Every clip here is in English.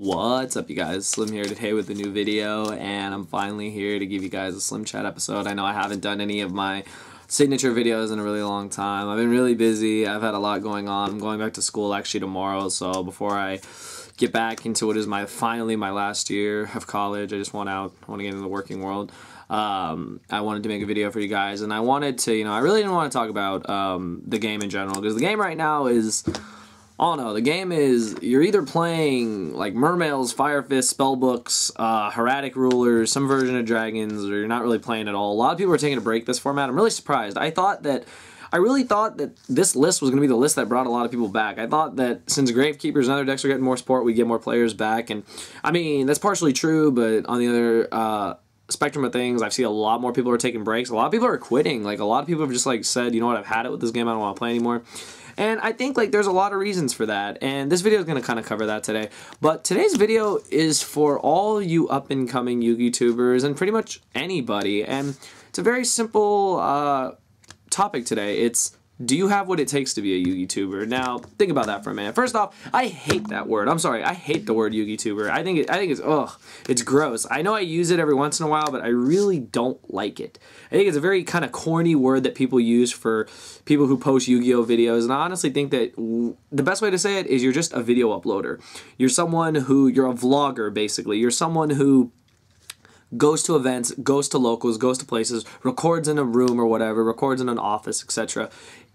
What's up, you guys? Slim here today with a new video, and I'm finally here to give you guys a Slim Chat episode. I know I haven't done any of my signature videos in a really long time. I've been really busy. I've had a lot going on. I'm going back to school actually tomorrow, so before I get back into what is finally my last year of college, I just want to get into the working world. I wanted to make a video for you guys, and I wanted to, I really didn't want to talk about the game in general, because the game right now is, I don't know, the game is, you're either playing like Mermails, Fire Fist, Spellbooks, Hieratic Rulers, some version of Dragons, or you're not really playing at all. A lot of people are taking a break this format. I'm really surprised. I really thought that this list was going to be the list that brought a lot of people back. I thought that since Gravekeepers and other decks are getting more support, we'd get more players back, and I mean, that's partially true, but on the other spectrum of things, I see a lot more people are taking breaks. A lot of people are quitting. Like, a lot of people have just like said, you know what, I've had it with this game, I don't want to play anymore. And I think like there's a lot of reasons for that, and this video is going to kind of cover that today. But today's video is for all you up-and-coming Yugitubers and pretty much anybody, and it's a very simple topic today. It's, do you have what it takes to be a Yugituber? Now, think about that for a minute. First off, I hate that word. I'm sorry, I hate the word Yugituber. I think it's, ugh, it's gross. I know I use it every once in a while, but I really don't like it. I think it's a very kind of corny word that people use for people who post Yu-Gi-Oh videos, and I honestly think that the best way to say it is you're just a video uploader. You're someone who, you're a vlogger, basically. You're someone who goes to events, goes to locals, goes to places, records in a room or whatever, records in an office, etc.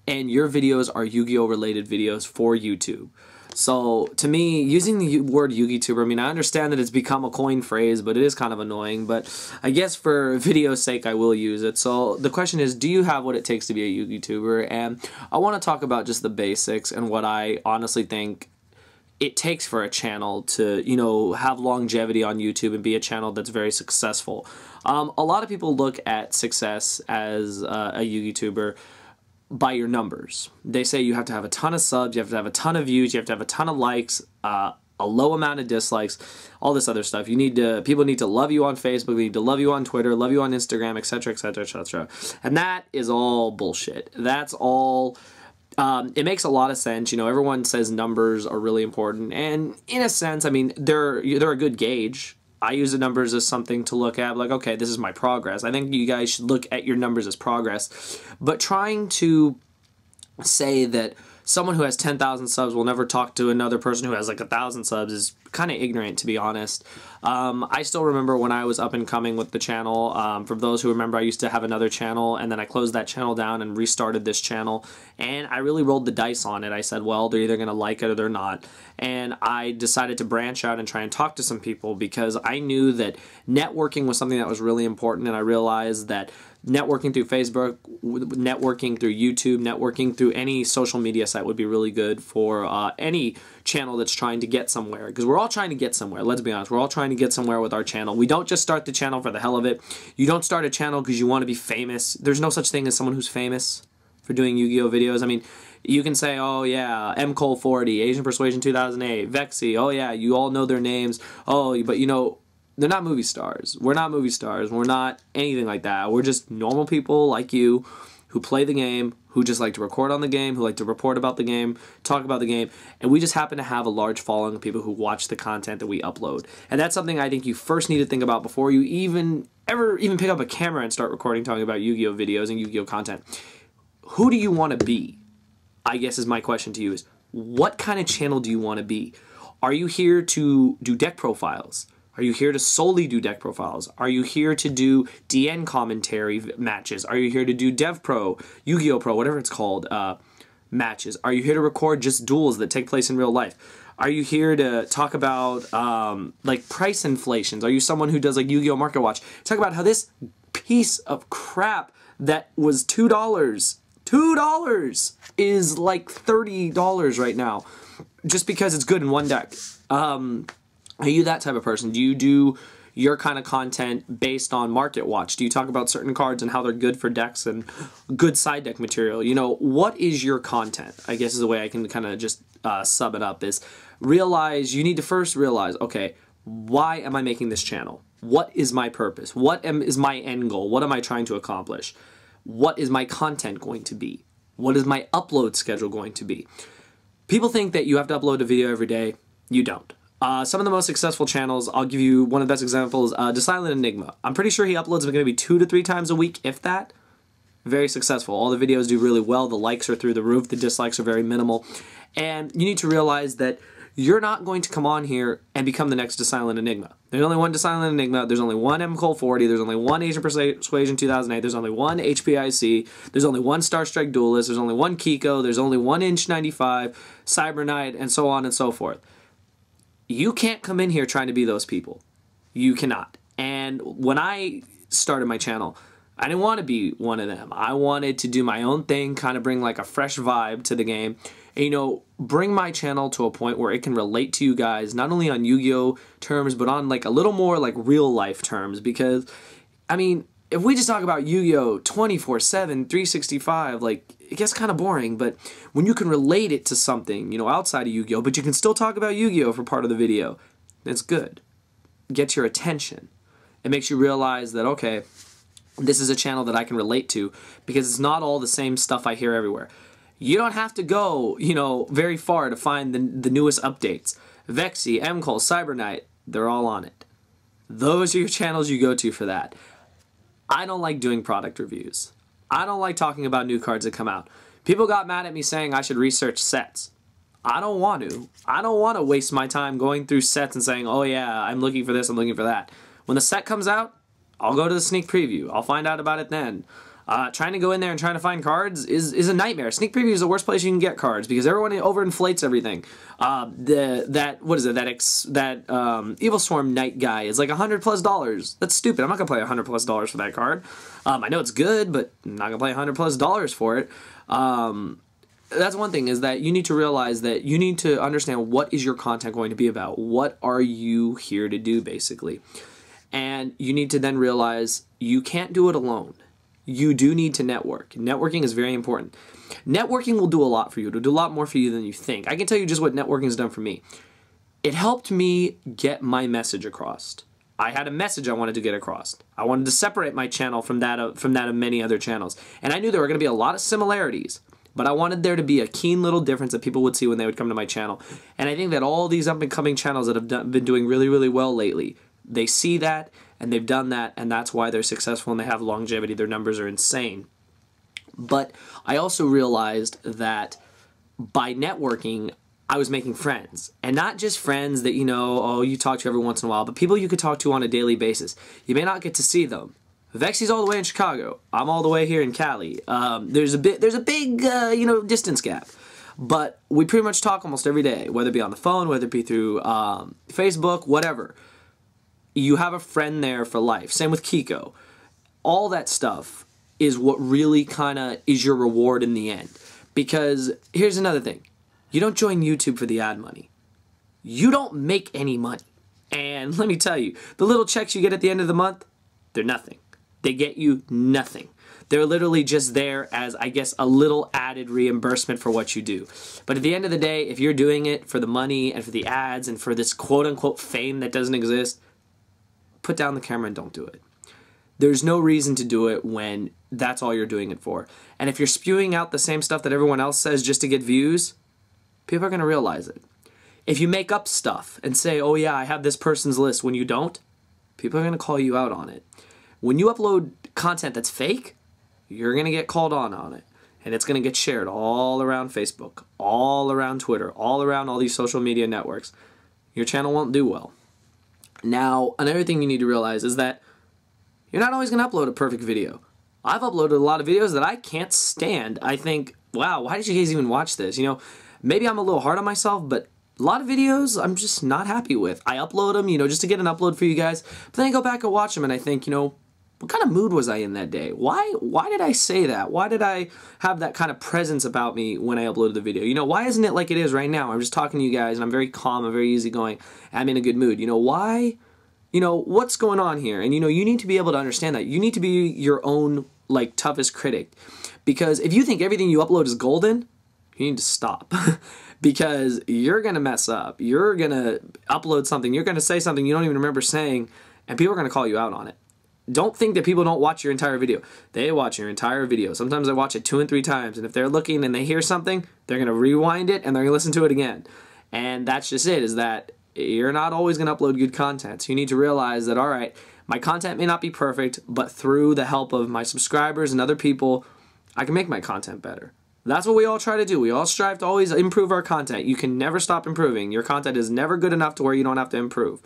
And your videos are Yu-Gi-Oh related videos for YouTube. So to me, using the word Yugituber, I mean, I understand that it's become a coined phrase, but it is kind of annoying. But I guess for video's sake, I will use it. So the question is, do you have what it takes to be a Yugituber? And I want to talk about just the basics and what I honestly think it takes for a channel to, have longevity on YouTube and be a channel that's very successful. A lot of people look at success as a Yugituber by your numbers. They say you have to have a ton of subs, you have to have a ton of views, you have to have a ton of likes, a low amount of dislikes, all this other stuff. People need to love you on Facebook, they need to love you on Twitter, love you on Instagram, etc., etc., etc. And that is all bullshit. That's all. It makes a lot of sense. Everyone says numbers are really important, and in a sense, I mean, they're a good gauge. I use the numbers as something to look at, like, okay, this is my progress. I think you guys should look at your numbers as progress. But trying to say that someone who has 10,000 subs will never talk to another person who has like 1,000 subs is kind of ignorant, to be honest. I still remember when I was up and coming with the channel. For those who remember, I used to have another channel, and then I closed that channel down and restarted this channel, and I really rolled the dice on it. I said, well, they're either going to like it or they're not, and I decided to branch out and try and talk to some people, because I knew that networking was something that was really important, and I realized that networking through Facebook, networking through YouTube, networking through any social media site would be really good for any channel that's trying to get somewhere, because we're all trying to get somewhere. Let's be honest, we're all trying to get somewhere with our channel. We don't just start the channel for the hell of it. You don't start a channel because you want to be famous. There's no such thing as someone who's famous for doing Yu-Gi-Oh videos. I mean, you can say, oh yeah, MCole40, Asian Persuasion 2008, Vexy, oh yeah, you all know their names. Oh, but they're not movie stars. We're not movie stars. We're not anything like that. We're just normal people like you who play the game, who just like to record on the game, who like to report about the game, talk about the game, and we just happen to have a large following of people who watch the content that we upload. And that's something I think you first need to think about before you ever pick up a camera and start recording, talking about Yu-Gi-Oh videos and Yu-Gi-Oh content. Who do you want to be? I guess is my question to you, is what kind of channel do you want to be? Are you here to do deck profiles? Are you here to solely do deck profiles? Are you here to do DN commentary matches? Are you here to do Dev Pro, Yu-Gi-Oh Pro, whatever it's called, matches? Are you here to record just duels that take place in real life? Are you here to talk about like price inflations? Are you someone who does like Yu-Gi-Oh Market Watch? Talk about how this piece of crap that was $2 is like $30 right now, just because it's good in one deck. Are you that type of person? Do you do your kind of content based on Market Watch? Do you talk about certain cards and how they're good for decks and good side deck material? What is your content? I guess is the way I can kind of just sum it up, is you need to first realize, okay, why am I making this channel? What is my purpose? What is my end goal? What am I trying to accomplish? What is my content going to be? What is my upload schedule going to be? People think that you have to upload a video every day. You don't. Some of the most successful channels, I'll give you one of the best examples, Silent Enigma. I'm pretty sure he uploads going to be 2 to 3 times a week, if that. Very successful. All the videos do really well. The likes are through the roof. The dislikes are very minimal. And you need to realize that you're not going to come on here and become the next Silent Enigma. There's only one Silent Enigma. There's only one Cole 40. There's only one Asian Persuasion 2008. There's only one HPIC. There's only one Star Strike Duelist. There's only one Kiko. There's only one Inch 95, Cyber Knight, and so on and so forth. You can't come in here trying to be those people. You cannot. And when I started my channel, I didn't want to be one of them. I wanted to do my own thing, kind of bring like a fresh vibe to the game. And, you know, bring my channel to a point where it can relate to you guys, not only on Yu-Gi-Oh terms, but on like a little more like real life terms. Because, I mean, if we just talk about Yu-Gi-Oh 24/7, 365, like, it gets kind of boring. But when you can relate it to something, you know, outside of Yu-Gi-Oh, but you can still talk about Yu-Gi-Oh for part of the video, it's good. It gets your attention. It makes you realize that, okay, this is a channel that I can relate to, because it's not all the same stuff I hear everywhere. You don't have to go, you know, very far to find the newest updates. Vexy, Cole, Cyber Knight, they're all on it. Those are your channels you go to for that. I don't like doing product reviews. I don't like talking about new cards that come out. People got mad at me saying I should research sets. I don't want to. I don't want to waste my time going through sets and saying, oh yeah, I'm looking for this, I'm looking for that. When the set comes out, I'll go to the sneak preview. I'll find out about it then. Trying to go in there and trying to find cards is a nightmare. Sneak preview is the worst place you can get cards because everyone overinflates everything. That Evil Swarm Knight guy is like $100+. That's stupid. I'm not gonna play $100+ for that card. I know it's good, but I'm not gonna play $100+ for it. That's one thing, is that you need to realize that you need to understand what is your content going to be about. What are you here to do, basically? And you need to then realize you can't do it alone. You do need to network. Networking is very important. Networking will do a lot for you. It'll do a lot more for you than you think. I can tell you just what networking has done for me. It helped me get my message across. I had a message I wanted to get across. I wanted to separate my channel from that of many other channels. And I knew there were going to be a lot of similarities, but I wanted there to be a keen little difference that people would see when they would come to my channel. And I think that all these up-and-coming channels that have been doing really, really well lately, they see that, and they've done that, and that's why they're successful and they have longevity. Their numbers are insane. But I also realized that by networking, I was making friends. And not just friends that, you know, oh, you talk to every once in a while, but people you could talk to on a daily basis. You may not get to see them. Vexy's all the way in Chicago. I'm all the way here in Cali. There's a big you know, distance gap. But we pretty much talk almost every day, whether it be on the phone, whether it be through Facebook, whatever. You have a friend there for life. Same with Kiko. All that stuff is what really kind of is your reward in the end. Because here's another thing. You don't join YouTube for the ad money. You don't make any money. And let me tell you, the little checks you get at the end of the month, they're nothing. They get you nothing. They're literally just there as, I guess, a little added reimbursement for what you do. But at the end of the day, if you're doing it for the money and for the ads and for this quote-unquote fame that doesn't exist, put down the camera and don't do it. There's no reason to do it when that's all you're doing it for. And if you're spewing out the same stuff that everyone else says just to get views, people are going to realize it. If you make up stuff and say, oh yeah, I have this person's list, when you don't, people are going to call you out on it. When you upload content that's fake, you're going to get called on it. And it's going to get shared all around Facebook, all around Twitter, all around all these social media networks. Your channel won't do well. Now, another thing you need to realize is that you're not always going to upload a perfect video. I've uploaded a lot of videos that I can't stand. I think, wow, why did you guys even watch this? You know, maybe I'm a little hard on myself, but a lot of videos I'm just not happy with. I upload them, you know, just to get an upload for you guys, but then I go back and watch them and I think, you know, what kind of mood was I in that day? Why did I say that? Why did I have that kind of presence about me when I uploaded the video? You know, why isn't it like it is right now? I'm just talking to you guys and I'm very calm, I'm very easygoing, I'm in a good mood. You know, why? You know, what's going on here? And you know, you need to be able to understand that. You need to be your own, like, toughest critic. Because if you think everything you upload is golden, you need to stop. Because you're going to mess up. You're going to upload something, you're going to say something you don't even remember saying, and people are going to call you out on it. Don't think that people don't watch your entire video. They watch your entire video. Sometimes they watch it 2 and 3 times, and if they're looking and they hear something, they're going to rewind it and they're going to listen to it again. And that's just it, is that you're not always going to upload good content. So you need to realize that, all right, my content may not be perfect, but through the help of my subscribers and other people, I can make my content better. That's what we all try to do. We all strive to always improve our content. You can never stop improving. Your content is never good enough to where you don't have to improve.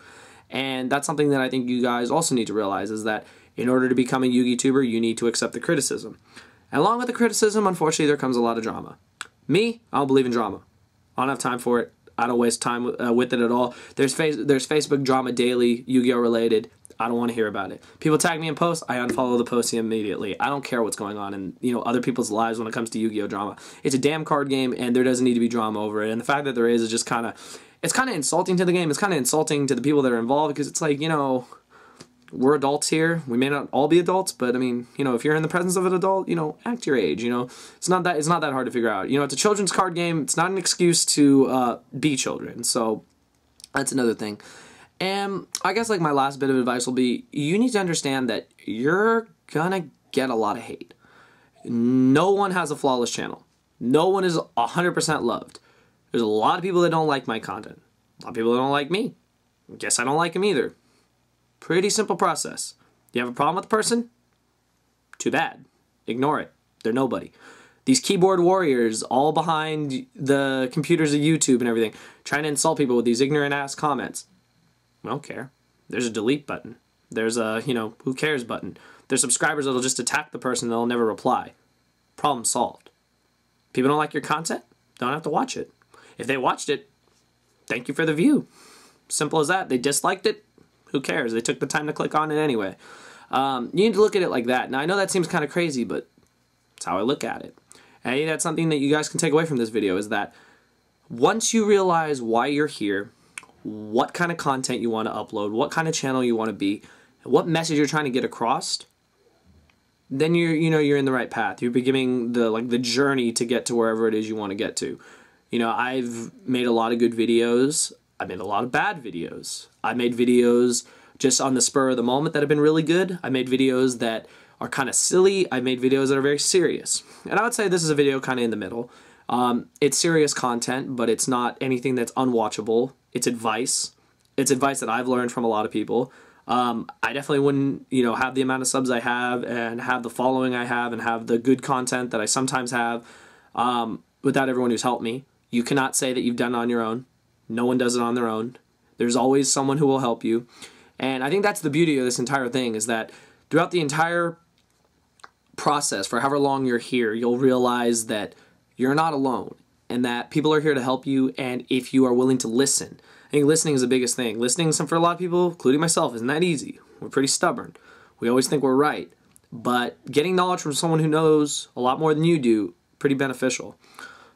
And that's something that I think you guys also need to realize, is that in order to become a Yugituber, you need to accept the criticism. And along with the criticism, unfortunately, there comes a lot of drama. Me, I don't believe in drama. I don't have time for it. I don't waste time with it at all. There's Facebook drama daily, Yu-Gi-Oh related. I don't want to hear about it. People tag me in posts, I unfollow the post immediately. I don't care what's going on in other people's lives when it comes to Yu-Gi-Oh drama. It's a damn card game, and there doesn't need to be drama over it. And the fact that there is just kind of, it's kind of insulting to the game. It's kind of insulting to the people that are involved, because it's like, we're adults here. We may not all be adults, but I mean, if you're in the presence of an adult, act your age. It's not that hard to figure out. It's a children's card game. It's not an excuse to be children. So that's another thing. And I guess like my last bit of advice will be, you need to understand that you're gonna get a lot of hate. No one has a flawless channel. No one is 100% loved. There's a lot of people that don't like my content. A lot of people that don't like me. Guess I don't like them either. Pretty simple process. You have a problem with the person? Too bad. Ignore it. They're nobody. These keyboard warriors all behind the computers of YouTube and everything, trying to insult people with these ignorant ass comments. I don't care. There's a delete button. There's a, who cares button. There's subscribers that'll just attack the person, they'll never reply. Problem solved. People don't like your content? Don't have to watch it. If they watched it, thank you for the view. Simple as that. They disliked it? Who cares? They took the time to click on it anyway. You need to look at it like that. Now, I know that seems kind of crazy, but that's how I look at it. And I think that's something that you guys can take away from this video, is that once you realize why you're here, what kind of content you want to upload, what kind of channel you want to be, what message you're trying to get across, then you're in the right path. You're beginning the journey to get to wherever it is you want to get to. I've made a lot of good videos. I made a lot of bad videos. I made videos just on the spur of the moment that have been really good. I made videos that are kind of silly. I made videos that are very serious. And I would say this is a video kind of in the middle. It's serious content, but it's not anything that's unwatchable. It's advice. It's advice that I've learned from a lot of people. I definitely wouldn't, have the amount of subs I have and have the following I have and have the good content that I sometimes have without everyone who's helped me. You cannot say that you've done it on your own. No one does it on their own. There's always someone who will help you. And I think that's the beauty of this entire thing, is that throughout the entire process, for however long you're here, you'll realize that you're not alone and that people are here to help you, and if you are willing to listen. I think listening is the biggest thing. Listening, for a lot of people, including myself, isn't that easy. We're pretty stubborn. We always think we're right. But getting knowledge from someone who knows a lot more than you do, pretty beneficial.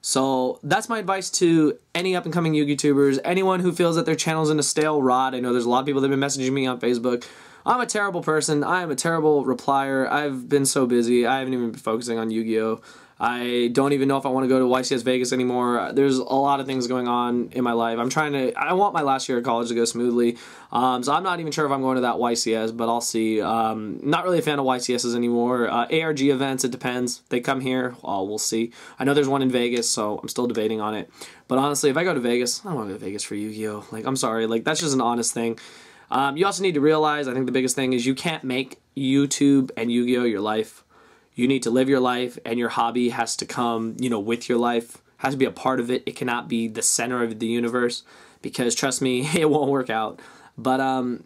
So that's my advice to any up-and-coming Yugitubers, anyone who feels that their channel's in a stale rot. I know there's a lot of people that have been messaging me on Facebook. I'm a terrible person. I am a terrible replier. I've been so busy. I haven't even been focusing on Yu-Gi-Oh! I don't even know if I want to go to YCS Vegas anymore. There's a lot of things going on in my life. I want my last year of college to go smoothly. So I'm not even sure if I'm going to that YCS, but I'll see. Not really a fan of YCSs anymore. ARG events, it depends. If they come here, we'll see. I know there's one in Vegas, so I'm still debating on it. But honestly, if I go to Vegas, I don't want to go to Vegas for Yu-Gi-Oh! I'm sorry. That's just an honest thing. You also need to realize, I think the biggest thing is you can't make YouTube and Yu-Gi-Oh! Your life. You need to live your life, and your hobby has to come, with your life. Has to be a part of it. It cannot be the center of the universe, because trust me, it won't work out. But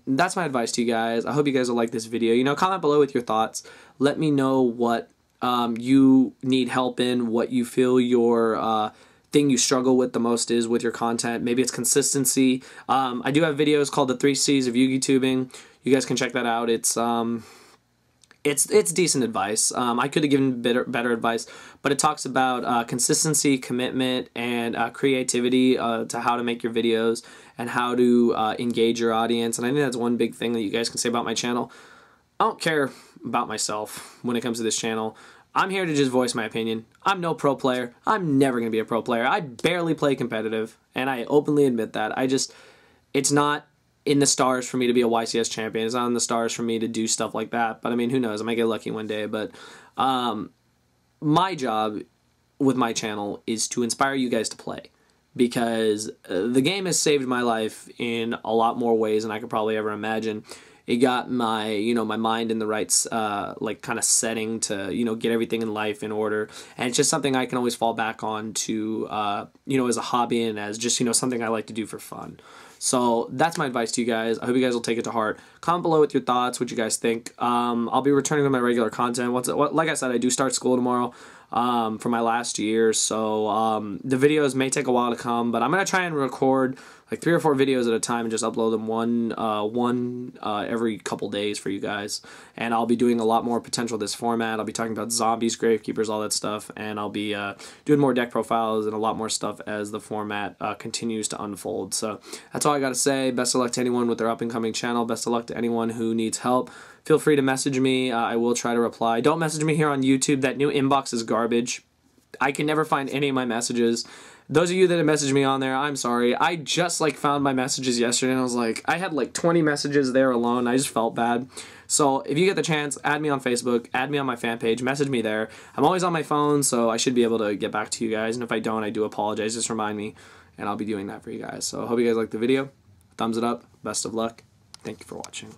that's my advice to you guys. I hope you guys will like this video. Comment below with your thoughts. Let me know what you need help in, what you feel your thing you struggle with the most is with your content. Maybe it's consistency. I do have videos called the 3 C's of Yugi-tubing. You guys can check that out. It's decent advice. I could have given better advice, but it talks about consistency, commitment, and creativity to how to make your videos and how to engage your audience. And I think that's one big thing that you guys can say about my channel. I don't care about myself when it comes to this channel. I'm here to just voice my opinion. I'm no pro player. I'm never going to be a pro player. I barely play competitive, and I openly admit that. It's not in the stars for me to be a YCS champion. It's not in the stars for me to do stuff like that. But I mean, who knows? I might get lucky one day. But my job with my channel is to inspire you guys to play. because the game has saved my life in a lot more ways than I could probably ever imagine. It got my, you know, my mind in the right, like, kind of setting to, you know, get everything in life in order. And it's just something I can always fall back on to, you know, as a hobby and as just, you know, something I like to do for fun. So that's my advice to you guys. I hope you guys will take it to heart. Comment below with your thoughts, what you guys think. I'll be returning to my regular content. Like I said, I do start school tomorrow for my last year. So the videos may take a while to come, but I'm going to try and record like 3 or 4 videos at a time and just upload them one every couple days for you guys. And I'll be doing a lot more potential this format. I'll be talking about zombies, gravekeepers, all that stuff, and I'll be doing more deck profiles and a lot more stuff as the format continues to unfold. So that's all I got to say. Best of luck to anyone with their up and coming channel. Best of luck to anyone who needs help. Feel free to message me. I will try to reply. Don't message me here on YouTube. That new inbox is garbage. I can never find any of my messages. Those of you that have messaged me on there, I'm sorry. I just like found my messages yesterday and I was like, I had like 20 messages there alone. I just felt bad. So if you get the chance, add me on Facebook, add me on my fan page, message me there. I'm always on my phone, so I should be able to get back to you guys. And if I don't, I do apologize. Just remind me, and I'll be doing that for you guys. So I hope you guys liked the video. Thumbs it up. Best of luck. Thank you for watching.